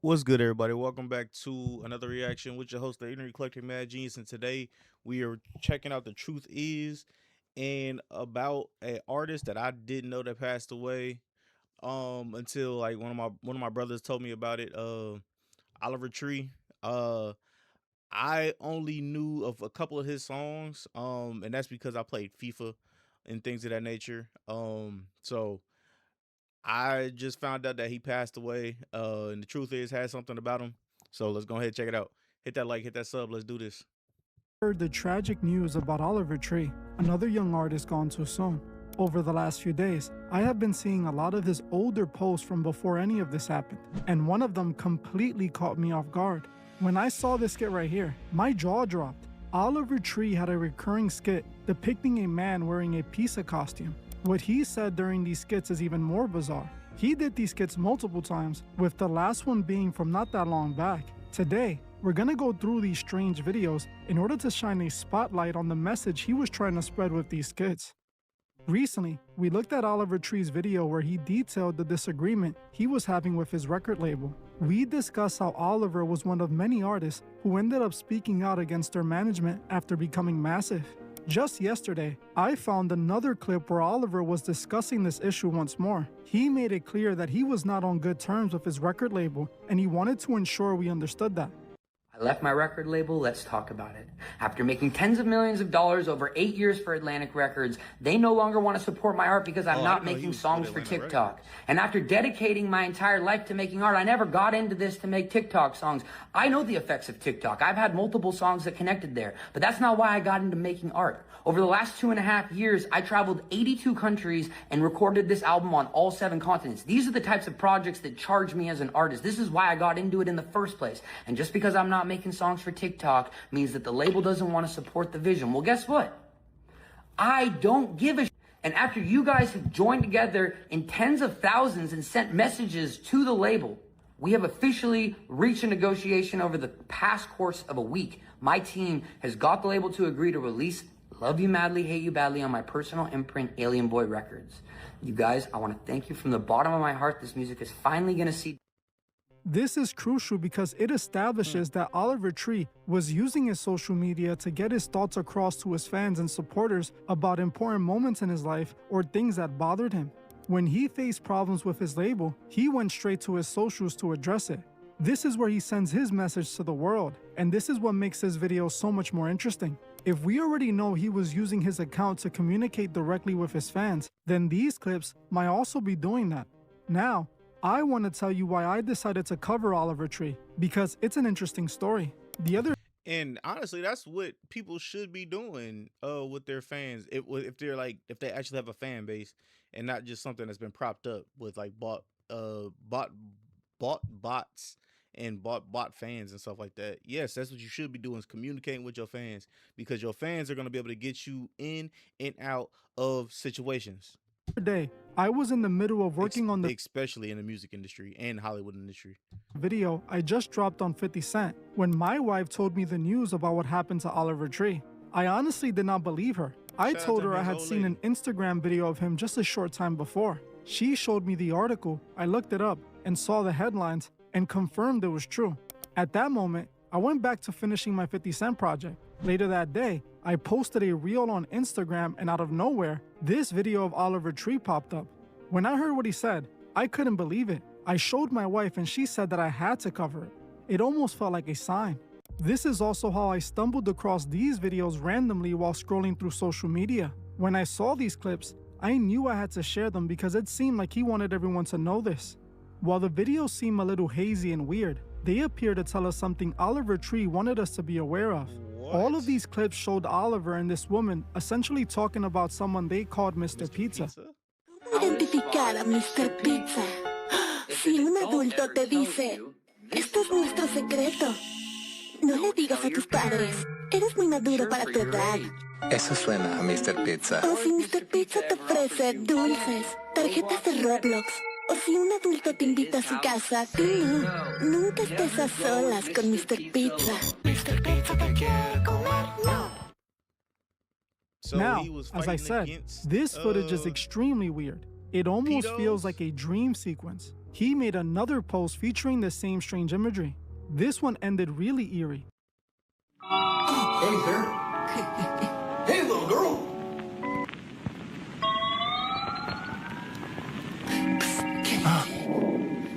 What's good, everybody? Welcome back to another reaction with your host, the Internet Collector Mad Genius. And today we are checking out The Truth Is and about an artist that I didn't know that passed away until like one of my brothers told me about it. Oliver Tree. I only knew of a couple of his songs, and that's because I played FIFA and things of that nature. So I just found out that he passed away, and the truth is, had something about him. So let's go ahead and check it out. Hit that like, hit that sub. Let's do this. Heard the tragic news about Oliver Tree, another young artist gone too soon. Over the last few days, I have been seeing a lot of his older posts from before any of this happened, and one of them completely caught me off guard. When I saw this skit right here, my jaw dropped. Oliver Tree had a recurring skit depicting a man wearing a pizza costume. What he said during these skits is even more bizarre. He did these skits multiple times, with the last one being from not that long back. Today, we're gonna go through these strange videos in order to shine a spotlight on the message he was trying to spread with these skits. Recently, we looked at Oliver Tree's video where he detailed the disagreement he was having with his record label. We discussed how Oliver was one of many artists who ended up speaking out against their management after becoming massive. Just yesterday, I found another clip where Oliver was discussing this issue once more. He made it clear that he was not on good terms with his record label, and he wanted to ensure we understood that. I left my record label, let's talk about it. After making tens of millions of dollars over 8 years for Atlantic Records, they no longer want to support my art because I'm not making songs for TikTok. And after dedicating my entire life to making art, I never got into this to make TikTok songs. I know the effects of TikTok. I've had multiple songs that connected there, but that's not why I got into making art. Over the last 2.5 years, I traveled 82 countries and recorded this album on all 7 continents. These are the types of projects that charge me as an artist. This is why I got into it in the first place. And just because I'm not making songs for TikTok means that the label doesn't want to support the vision. Well, guess what? I don't give a And after you guys have joined together in tens of thousands and sent messages to the label, we have officially reached a negotiation over the past course of a week. My team has got the label to agree to release Love You Madly, Hate You Badly on my personal imprint, Alien Boy Records. You guys, I want to thank you from the bottom of my heart. This music is finally going to see. This is crucial because it establishes that Oliver Tree was using his social media to get his thoughts across to his fans and supporters about important moments in his life or things that bothered him. When he faced problems with his label, he went straight to his socials to address it. This is where he sends his message to the world, and this is what makes his video so much more interesting. If we already know he was using his account to communicate directly with his fans, then these clips might also be doing that. Now, I want to tell you why I decided to cover Oliver Tree, because it's an interesting story. And honestly, that's what people should be doing with their fans. If they actually have a fan base and not just something that's been propped up with like bought bots and bot fans and stuff like that. Yes, that's what you should be doing, is communicating with your fans, because your fans are going to be able to get you in and out of situations. Day, I was in the middle of working on the especially in the music industry and Hollywood industry video I just dropped on 50 Cent when my wife told me the news about what happened to Oliver Tree. I honestly did not believe her. I told her I had seen an Instagram video of him just a short time before. She showed me the article, I looked it up and saw the headlines and confirmed it was true. At that moment, I went back to finishing my 50 Cent project. Later that day, I posted a reel on Instagram, and out of nowhere, this video of Oliver Tree popped up. When I heard what he said, I couldn't believe it. I showed my wife and she said that I had to cover it. It almost felt like a sign. This is also how I stumbled across these videos randomly while scrolling through social media. When I saw these clips, I knew I had to share them because it seemed like he wanted everyone to know this. While the videos seem a little hazy and weird, they appear to tell us something Oliver Tree wanted us to be aware of. All of these clips showed Oliver and this woman essentially talking about someone they called Mr. Pizza. Identificar a Mr. Pizza. Si un adulto te dice, esto es nuestro secreto, no le digas a tus padres, eres muy maduro para tu edad. Eso suena a Mr. Pizza. O si Mr. Pizza te ofrece dulces, tarjetas de Roblox, o si un adulto te invita a su casa, tú no. Nunca estés a solas con Mr. Pizza. Mr. Pizza te quiere comer, no. So now, as I said, this footage is extremely weird. It almost Pedos? feels like a dream sequence. He made another post featuring the same strange imagery. This one ended really eerie. Hey, sir. Hey, little girl.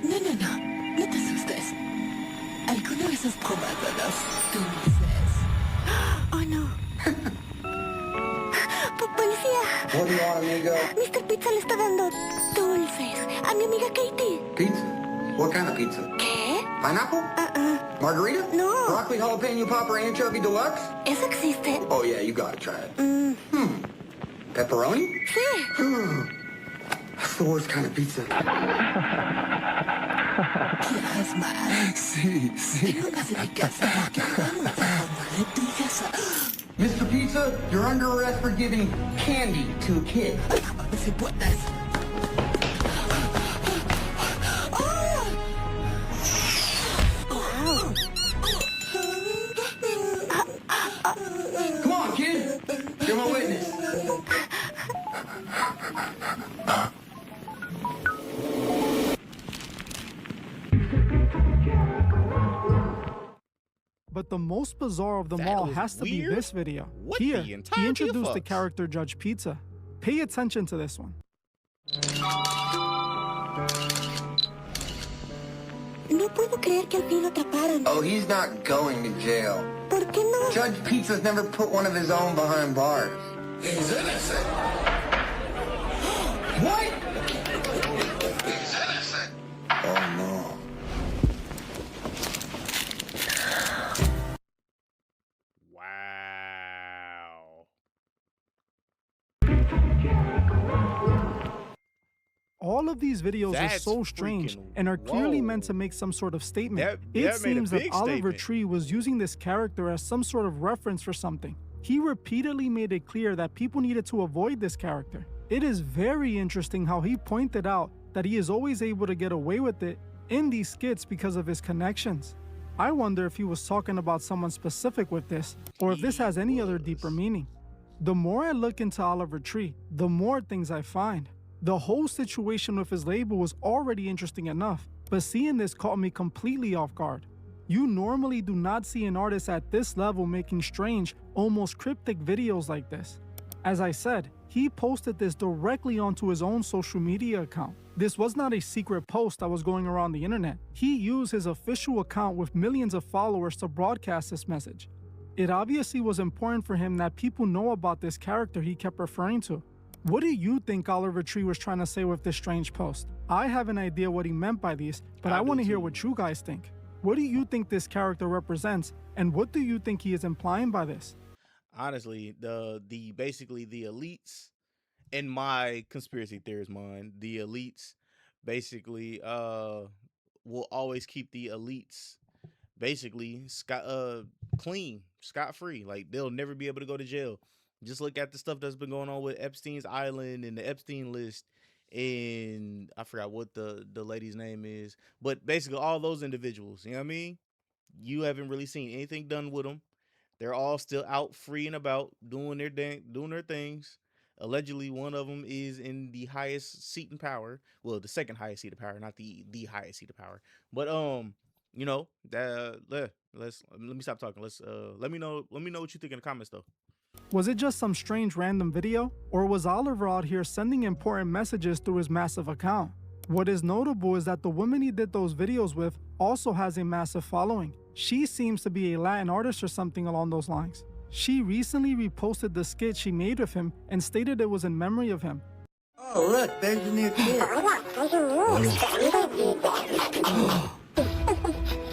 No, no, no. No te asustes. ¿Alguna vez has probado los dulces? Oh, no. Policía. What do you want, amigo? Mr. Pizza le está dando dulces a mi amiga Katie. Pizza? What kind of pizza? ¿Qué? Pineapple? Margarita? No. Broccoli jalapeno popper anchovy deluxe? ¿Eso existe? Oh, yeah, you gotta try it. Pepperoni? Sí. That's the worst kind of pizza. ¿Quieres más? Sí, sí. Quiero más de mi casa. Vamos a comer de tu casa. Mr. Pizza, you're under arrest for giving candy to a kid. Vamos si puedes. Come on, kid. You're my witness. But the most bizarre of them That all was has to be weird. this video. What Here, the he entire introduced the fucks? character Judge Pizza. Pay attention to this one. No puedo creer que al fin lo atraparon. Oh, he's not going to jail. ¿Por qué no? Judge Pizza's never put one of his own behind bars. He's innocent. What? He's innocent. Oh, no. Wow. All of these videos are That's so strange freaking- and are clearly meant to whoa. make some sort of statement. That It made a seems that big Oliver statement. Tree was using this character as some sort of reference for something. He repeatedly made it clear that people needed to avoid this character. It is very interesting how he pointed out that he is always able to get away with it in these skits because of his connections. I wonder if he was talking about someone specific with this, or if this has any other deeper meaning. The more I look into Oliver Tree, the more things I find. The whole situation with his label was already interesting enough, but seeing this caught me completely off guard. You normally do not see an artist at this level making strange, almost cryptic videos like this. As I said, he posted this directly onto his own social media account. This was not a secret post that was going around the internet. He used his official account with millions of followers to broadcast this message. It obviously was important for him that people know about this character he kept referring to. What do you think Oliver Tree was trying to say with this strange post? I have an idea what he meant by these, but I want to hear what you guys think. What do you think this character represents, and what do you think he is implying by this? Honestly, the basically the elites, in my conspiracy theorist mind, the elites basically will always keep the elites basically clean, scot-free. Like, they'll never be able to go to jail. Just look at the stuff that's been going on with Epstein's Island and the Epstein list, and I forgot what the lady's name is, but basically all those individuals, you know what I mean? You haven't really seen anything done with them. They're all still out free and about doing their things. Allegedly, one of them is in the highest seat in power. Well, the second highest seat of power, not the highest seat of power. But you know, let me stop talking. Let me know what you think in the comments though. Was it just some strange random video, or was Oliver out here sending important messages through his massive account? What is notable is that the woman he did those videos with also has a massive following. She seems to be a Latin artist or something along those lines. She recently reposted the skit she made with him and stated it was in memory of him. Oh, look, there's a new kid.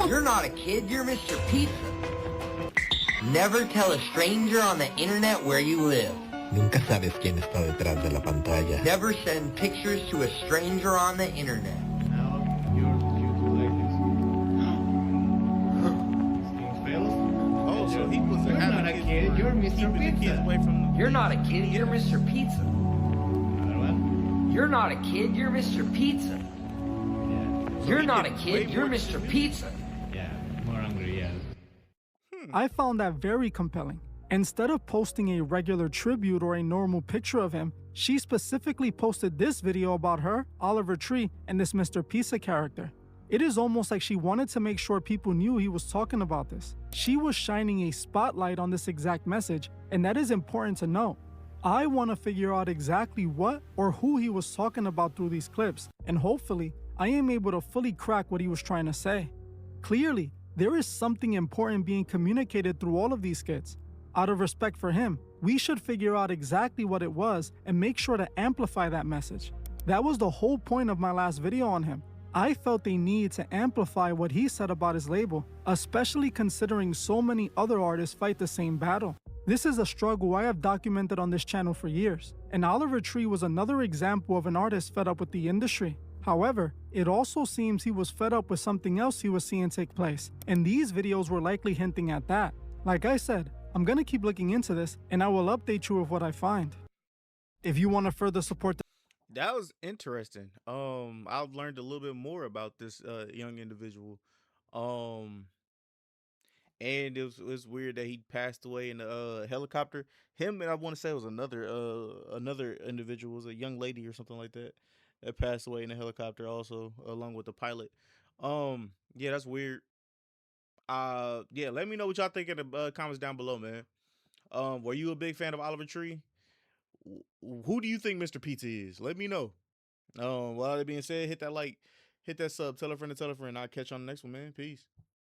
You're not a kid, you're Mr. Pizza. Never tell a stranger on the internet where you live. Nunca sabes quién está detrás de la pantalla. Never send pictures to a stranger on the internet. Oh, so he was You're not a kid, you're Mr. keeping the kids Pizza. away from You're not a kid, you're Mr. Pizza. You're not a kid, you're Mr. Pizza. You're he not a did way kid, you're more Mr. than Pizza. Yeah, more angry, yeah. I found that very compelling. Instead of posting a regular tribute or a normal picture of him, She specifically posted this video about her, Oliver Tree, and this Mr. Pizza character. It is almost like she wanted to make sure people knew he was talking about this. She was shining a spotlight on this exact message, and that is important to know. I want to figure out exactly what or who he was talking about through these clips, and hopefully, I am able to fully crack what he was trying to say. Clearly, there is something important being communicated through all of these skits. Out of respect for him, we should figure out exactly what it was and make sure to amplify that message. That was the whole point of my last video on him. I felt a need to amplify what he said about his label, especially considering so many other artists fight the same battle. This is a struggle I have documented on this channel for years, and Oliver Tree was another example of an artist fed up with the industry. However, it also seems he was fed up with something else he was seeing take place, and these videos were likely hinting at that. Like I said, I'm gonna keep looking into this, and I will update you with what I find. If you want to further support That was interesting. I've learned a little bit more about this young individual. Um, and it was weird that he passed away in a helicopter. Him and I want to say it was another individual, it was a young lady or something like that that passed away in a helicopter also along with the pilot. Yeah, that's weird. Yeah, let me know what y'all think in the comments down below, man. Were you a big fan of Oliver Tree? Who do you think Mr. Pizza is? Let me know. With all that being said, hit that like, hit that sub, tell a friend to tell a friend. I'll catch you on the next one, man. Peace.